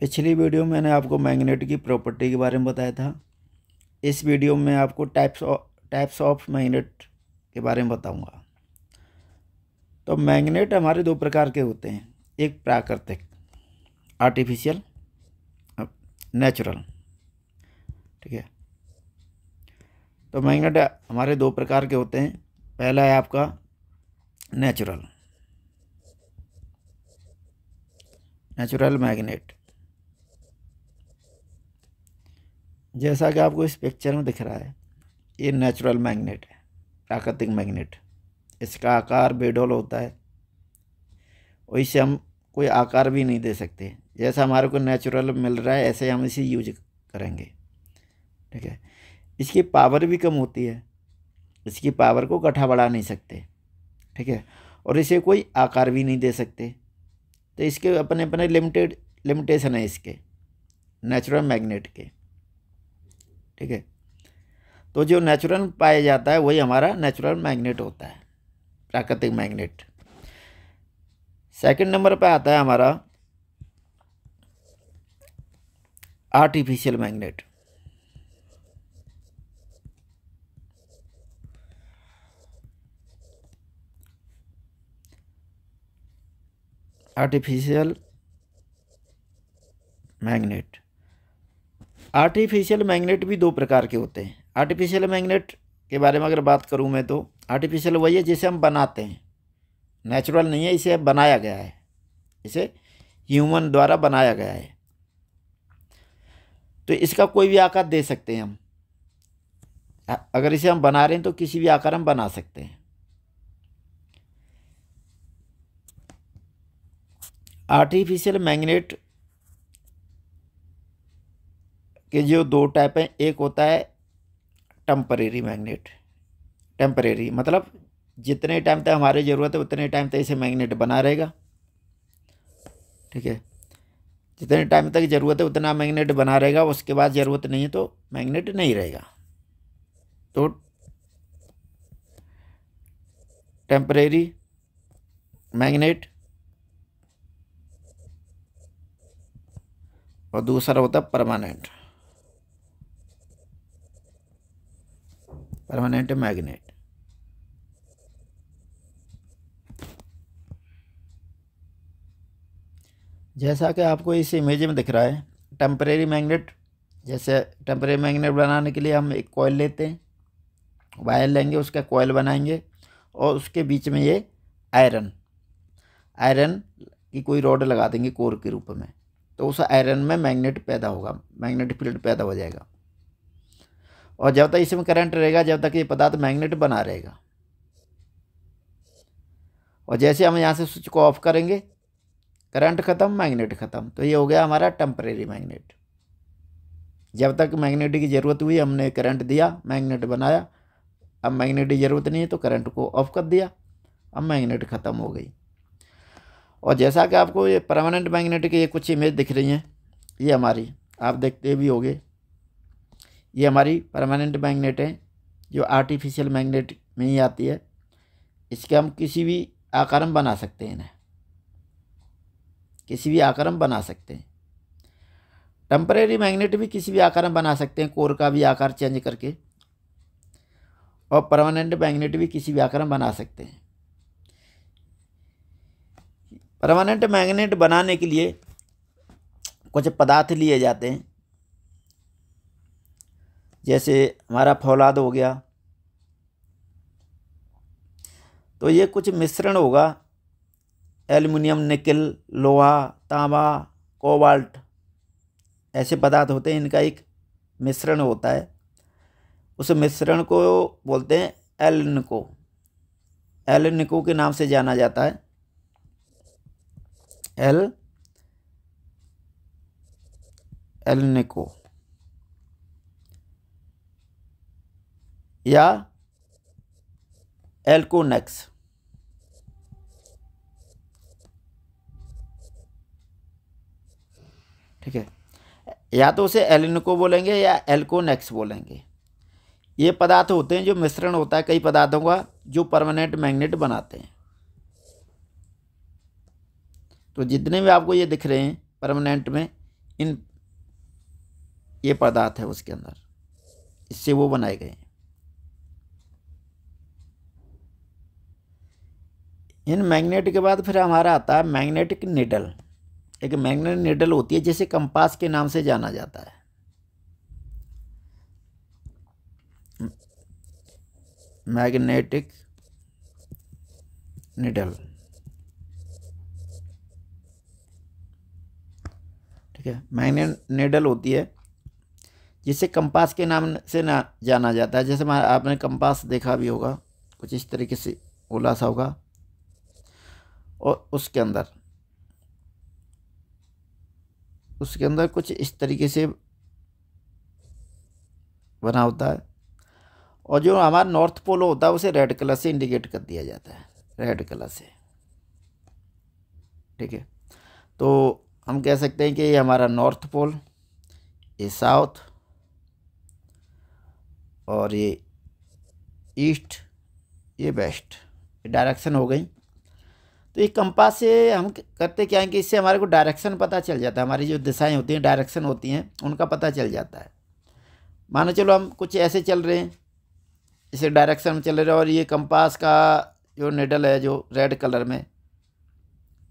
पिछली वीडियो में मैंने आपको मैग्नेट की प्रॉपर्टी के बारे में बताया था। इस वीडियो में आपको टाइप्स ऑफ मैग्नेट के बारे में बताऊंगा। तो मैग्नेट हमारे दो प्रकार के होते हैं, एक प्राकृतिक आर्टिफिशियल, नेचुरल। ठीक है, तो मैग्नेट हमारे दो प्रकार के होते हैं। पहला है आपका नेचुरल मैग्नेट, जैसा कि आपको इस पिक्चर में दिख रहा है। ये नेचुरल मैग्नेट है, प्राकृतिक मैग्नेट। इसका आकार बेडोल होता है और इसे हम कोई आकार भी नहीं दे सकते। जैसा हमारे को नेचुरल मिल रहा है ऐसे हम इसे यूज करेंगे। ठीक है, इसकी पावर भी कम होती है, इसकी पावर को गठा बढ़ा नहीं सकते। ठीक है, और इसे कोई आकार भी नहीं दे सकते। तो इसके अपने अपने लिमिटेशन है इसके नेचुरल मैग्नेट के। ठीक है, तो जो नेचुरल पाया जाता है वही हमारा नेचुरल मैग्नेट होता है, प्राकृतिक मैग्नेट। सेकंड नंबर पे आता है हमारा आर्टिफिशियल मैग्नेट। आर्टिफिशियल मैग्नेट भी दो प्रकार के होते हैं। आर्टिफिशियल मैग्नेट के बारे में अगर बात करूं मैं, तो आर्टिफिशियल वही है जिसे हम बनाते हैं, नेचुरल नहीं है। इसे बनाया गया है, इसे ह्यूमन द्वारा बनाया गया है। तो इसका कोई भी आकार दे सकते हैं हम। अगर इसे हम बना रहे हैं तो किसी भी आकार हम बना सकते हैं। आर्टिफिशियल मैग्नेट के जो दो टाइप हैं, एक होता है टेम्परेरी मैग्नेट। टेम्परेरी मतलब जितने टाइम तक हमारी ज़रूरत है उतने टाइम तक इसे मैग्नेट बना रहेगा। ठीक है, जितने टाइम तक ज़रूरत है उतना मैग्नेट बना रहेगा, उसके बाद ज़रूरत नहीं है तो मैग्नेट नहीं रहेगा। तो टेम्परेरी मैग्नेट और दूसरा होता है परमानेंट मैग्नेट। जैसा कि आपको इस इमेज में दिख रहा है, टेम्परेरी मैग्नेट, जैसे टेम्परेरी मैग्नेट बनाने के लिए हम एक कॉइल लेते हैं, वायर लेंगे, उसका कॉइल बनाएंगे और उसके बीच में ये आयरन की कोई रॉड लगा देंगे कोर के रूप में। तो उस आयरन में मैग्नेट पैदा होगा, मैग्नेटिक फील्ड पैदा हो जाएगा। और जब तक इसमें करंट रहेगा, जब तक ये पदार्थ मैग्नेट बना रहेगा। और जैसे हम यहाँ से स्विच को ऑफ करेंगे, करंट खत्म, मैग्नेट खत्म। तो ये हो गया हमारा टेम्परेरी मैग्नेट। जब तक मैग्नेट की ज़रूरत हुई हमने करंट दिया, मैग्नेट बनाया। अब मैग्नेट की ज़रूरत नहीं है तो करंट को ऑफ कर दिया, अब मैग्नेट ख़त्म हो गई। और जैसा कि आपको ये परमानेंट मैग्नेट की ये कुछ इमेज दिख रही हैं, ये हमारी आप देखते भी होंगे, ये हमारी परमानेंट मैग्नेट है जो आर्टिफिशियल मैग्नेट में ही आती है। इसके हम किसी भी आकार में बना सकते हैं, इन्हें किसी भी आकार में बना सकते हैं। टेम्परेरी मैग्नेट भी किसी भी आकार में बना सकते हैं, कोर का भी आकार चेंज करके। और परमानेंट मैग्नेट भी किसी भी आकार में बना सकते हैं। परमानेंट मैग्नेट बनाने के लिए कुछ पदार्थ लिए जाते हैं, जैसे हमारा फौलाद हो गया। तो ये कुछ मिश्रण होगा, एल्युमिनियम, निकल, लोहा, तांबा, कोबाल्ट, ऐसे पदार्थ होते हैं। इनका एक मिश्रण होता है, उस मिश्रण को बोलते हैं एल्निको के नाम से जाना जाता है। एल्निको या एल्कोनेक्स। ठीक है, या तो उसे एल्निको बोलेंगे या एल्कोनेक्स बोलेंगे। ये पदार्थ होते हैं जो मिश्रण होता है कई पदार्थों का, जो परमानेंट मैग्नेट बनाते हैं। तो जितने भी आपको ये दिख रहे हैं परमानेंट में, इन ये पदार्थ है उसके अंदर, इससे वो बनाए गए हैं। इन मैग्नेट के बाद फिर हमारा आता है मैग्नेटिक निडल। एक मैग्नेटिक निडल होती है जिसे कंपास के नाम से जाना जाता है। मैग्नेटिक निडल, ठीक है। मैग्नेट निडल होती है जिसे कंपास के नाम से ना जाना जाता है। जैसे आपने कंपास देखा भी होगा, कुछ इस तरीके से गोला सा होगा और उसके अंदर कुछ इस तरीके से बना होता है, और जो हमारा नॉर्थ पोल होता है उसे रेड कलर से इंडिकेट कर दिया जाता है, रेड कलर से, ठीक है। तो हम कह सकते हैं कि ये हमारा नॉर्थ पोल, ये साउथ, और ये ईस्ट, ये वेस्ट, ये डायरेक्शन हो गई। तो ये कंपास से हम करते क्या है कि इससे हमारे को डायरेक्शन पता चल जाता है, हमारी जो दिशाएं होती हैं, डायरेक्शन होती हैं, उनका पता चल जाता है। मानो चलो हम कुछ ऐसे चल रहे हैं, इसे डायरेक्शन में चल रहे हैं, और ये कंपास का जो निडल है जो रेड कलर में,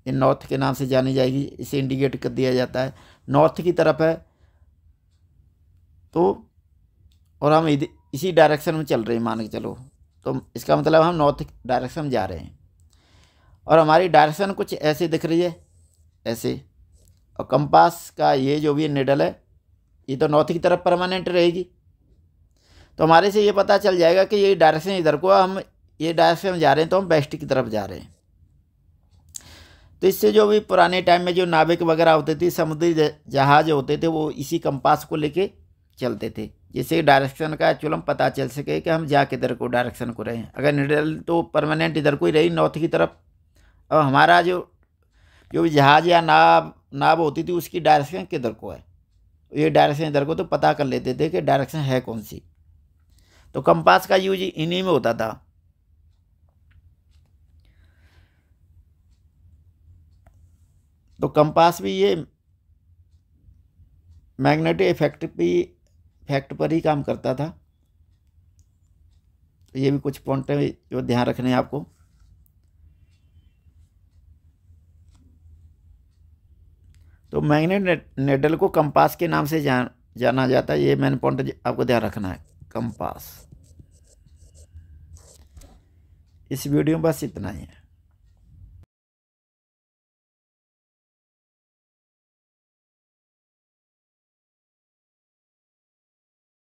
ये नॉर्थ के नाम से जानी जाएगी, इसे इंडिकेट कर दिया जाता है, नॉर्थ की तरफ है। तो और हम इसी डायरेक्शन में चल रहे हैं, मान के चलो, तो इसका मतलब हम नॉर्थ डायरेक्शन में जा रहे हैं, और हमारी डायरेक्शन कुछ ऐसे दिख रही है, ऐसे। और कंपास का ये जो भी निडल है, ये तो नॉर्थ की तरफ परमानेंट रहेगी, तो हमारे से ये पता चल जाएगा कि ये डायरेक्शन इधर को, हम ये डायरेक्शन में जा रहे हैं, तो हम वेस्ट की तरफ जा रहे हैं। तो इससे जो भी पुराने टाइम में जो नाविक वगैरह होते थे, समुद्री जहाज होते थे, वो इसी कंपास को लेके चलते थे, जिससे डायरेक्शन का एक्चुअल हम पता चल सके कि हम जा किधर को डायरेक्शन को रहे हैं। अगर निडल तो परमानेंट इधर को ही रही, नॉर्थ की तरफ, और हमारा जो भी जहाज या नाव होती थी उसकी डायरेक्शन किधर को है, ये डायरेक्शन इधर को, तो पता कर लेते थे कि डायरेक्शन है कौन सी। तो कंपास का यूज इन्हीं में होता था। तो कंपास भी ये मैग्नेटिक इफेक्ट पर ही काम करता था। तो ये भी कुछ पॉइंट है जो ध्यान रखने हैं आपको। तो मैग्नेट निडल को कंपास के नाम से जाना जाता है, ये मेन पॉइंट आपको ध्यान रखना है, कंपास। इस वीडियो में बस इतना ही है।